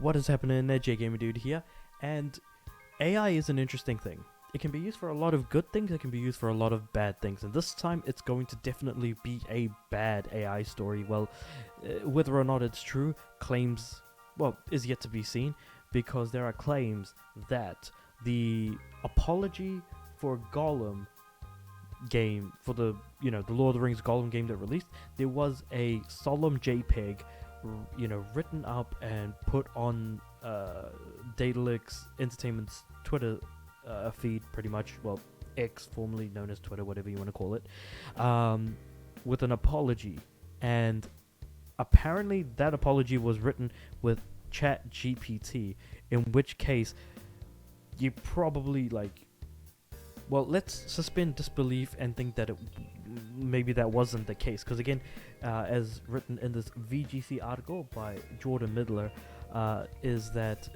What is happening there, Gamer Dude here, and AI is an interesting thing. It can be used for a lot of good things, it can be used for a lot of bad things, and this time it's going to definitely be a bad AI story. Well, whether or not it's true, is yet to be seen, because there are claims that the apology for Gollum game, for the Lord of the Rings Gollum game that released, there was a solemn JPEG written up and put on Daedalus Entertainment's Twitter feed, pretty much, well, X, formerly known as Twitter, whatever you want to call it, with an apology. And apparently that apology was written with ChatGPT, in which case you probably let's suspend disbelief and think that maybe that wasn't the case, because again, as written in this VGC article by Jordan Midler, is that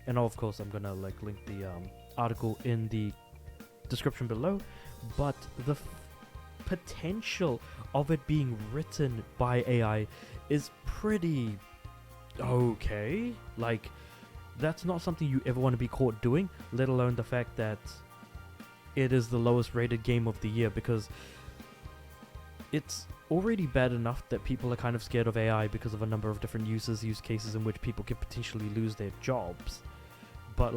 and of course I'm gonna link the article in the description below, but the potential of it being written by AI is pretty okay. Like, that's not something you ever want to be caught doing, let alone the fact that it is the lowest rated game of the year, because it's already bad enough that people are kind of scared of AI because of a number of different use cases in which people could potentially lose their jobs. But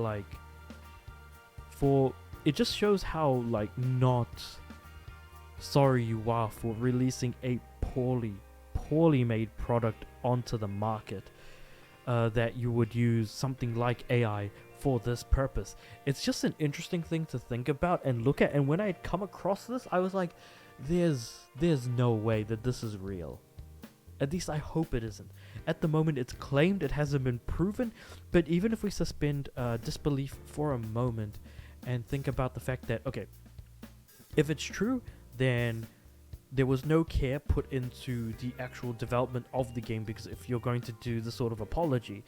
it just shows how not sorry you are for releasing a poorly made product onto the market, that you would use something like AI for this purpose. It's just an interesting thing to think about and look at, and when I had come across this, I was like, there's no way that this is real. At least I hope it isn't. At the moment it's claimed, it hasn't been proven, but even if we suspend disbelief for a moment and think about the fact that, okay, if it's true, then there was no care put into the actual development of the game, because if you're going to do this sort of apology,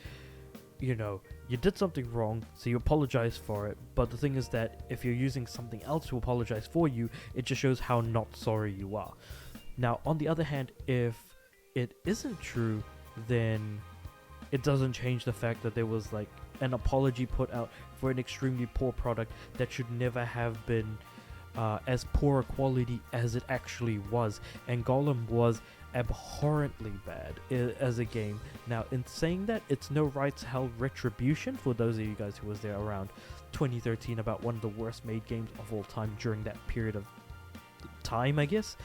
you did something wrong, so you apologize for it. But the thing is that if you're using something else to apologize for you, it just shows how not sorry you are. Now, on the other hand, if it isn't true, then it doesn't change the fact that there was an apology put out for an extremely poor product that should never have been as poor a quality as it actually was. And Gollum was abhorrently bad as a game. Now, in saying that, it's no rights held retribution for those of you guys who was there around 2013 about one of the worst made games of all time during that period of time, I guess.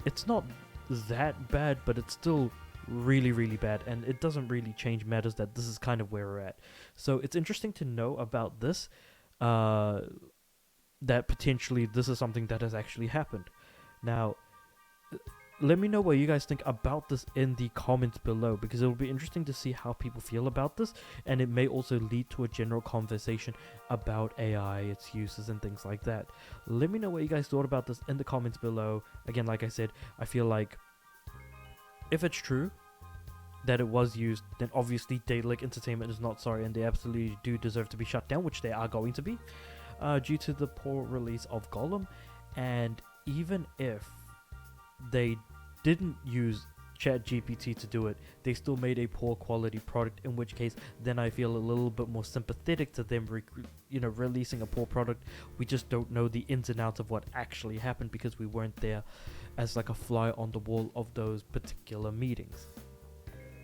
It's not that bad, but it's still really bad, and it doesn't really change matters that this is kind of where we're at. So it's interesting to know about this, that potentially this is something that has actually happened. Now, let me know what you guys think about this in the comments below, because it will be interesting to see how people feel about this, and it may also lead to a general conversation about AI, its uses, and things like that. Let me know what you guys thought about this in the comments below. Again, like I said, I feel like if it's true that it was used, then obviously Daedalus Entertainment is not sorry, and they absolutely do deserve to be shut down, which they are going to be, due to the poor release of Gollum. And even if they didn't use ChatGPT to do it, they still made a poor quality product, in which case then I feel a little bit more sympathetic to them releasing a poor product. We just don't know the ins and outs of what actually happened, because we weren't there as a fly on the wall of those particular meetings.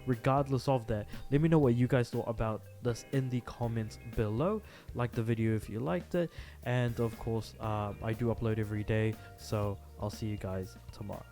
Regardless of that, let me know what you guys thought about this in the comments below. Like the video if you liked it, and of course I do upload every day, so I'll see you guys tomorrow.